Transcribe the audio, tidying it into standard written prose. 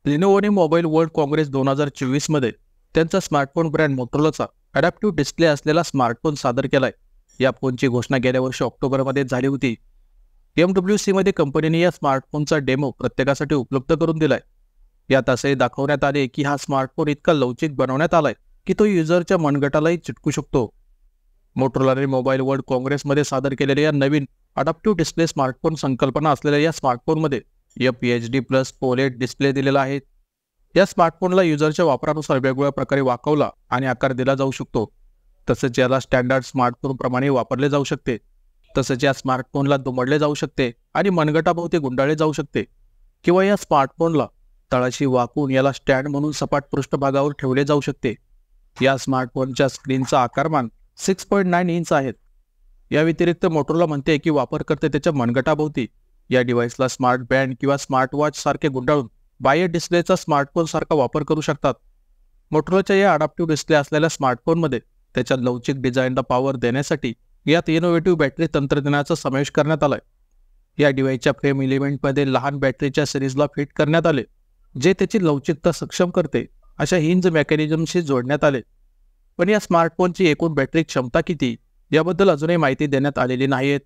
लेनोव्होने mobile world Congress 2024 मध्ये त्यांचा smartphone brand मोटोरोलाचा adaptive display असलेला स्मार्टफोन सादर केलाय. या फोनची घोषणा गेल्या वर्षी ऑक्टोबरमध्ये झाली होती. MWC मध्ये कंपनीने या स्मार्टफोनचा डेमो प्रत्येकासाठी उपलब्ध करून दिलाय. यात असे दाखवण्यात आले की हा स्मार्टफोन इतका लवचिक बनवण्यात आलाय की तो युजरच्या मनगटालाही चिटकू शकतो. मोटोरोलाने मोबाईल वर्ल्ड काँग्रेसमध्ये सादर केलेल्या या नवीन अडॅप्टिव्ह डिस्प्ले स्मार्टफोन संकल्पना असलेल्या या स्मार्टफोनमध्ये FHD प्लस OLED डिस्प्ले दिलेला आहे. या स्मार्टफोनला युजरच्या वापरानुसार वेगवेगळ्या प्रकारे वाकवला आणि आकार दिला जाऊ शकतो. तसेच याला स्टँडर्ड स्मार्टफोन प्रमाणे वापरले जाऊ शकते. तसेच या स्मार्टफोनला दुमडले जाऊ शकते आणि मनगटाभोवती गुंडाळले जाऊ शकते किंवा या स्मार्टफोनला तळाशी वाकवून याला स्टँड म्हणून सपाट पृष्ठभागावर ठेवले जाऊ शकते. या स्मार्टफोनच्या स्क्रीनचा आकारमान 6.9 इंच आहेत. या व्यतिरिक्त मोटोरोला म्हणते की वापरकर्ते त्याच्या मनगटाभोवती या डिव्हाइसला स्मार्ट बँड किंवा स्मार्ट वॉच सारखे गुंडाळून बाह्य डिस्प्लेचा स्मार्टफोन सारखा वापर करू शकतात. मोटोरोलाच्या या अडॅप्टिव्ह डिस्प्ले असलेल्या स्मार्टफोनमध्ये त्याच्या लवचिक डिझाईनला पॉवर देण्यासाठी यात इनोव्हेटिव्ह बॅटरी तंत्रज्ञानाचा समावेश करण्यात आलाय. या डिव्हाइसच्या फ्रेम एलिमेंटमध्ये लहान बॅटरीच्या सिरीजला फिट करण्यात आले, जे त्याची लवचिकता सक्षम करते अशा हिंज मेकॅनिझमशी जोडण्यात आले. पण या स्मार्टफोनची एकूण बॅटरी क्षमता किती याबद्दल अजूनही माहिती देण्यात आलेली नाहीत.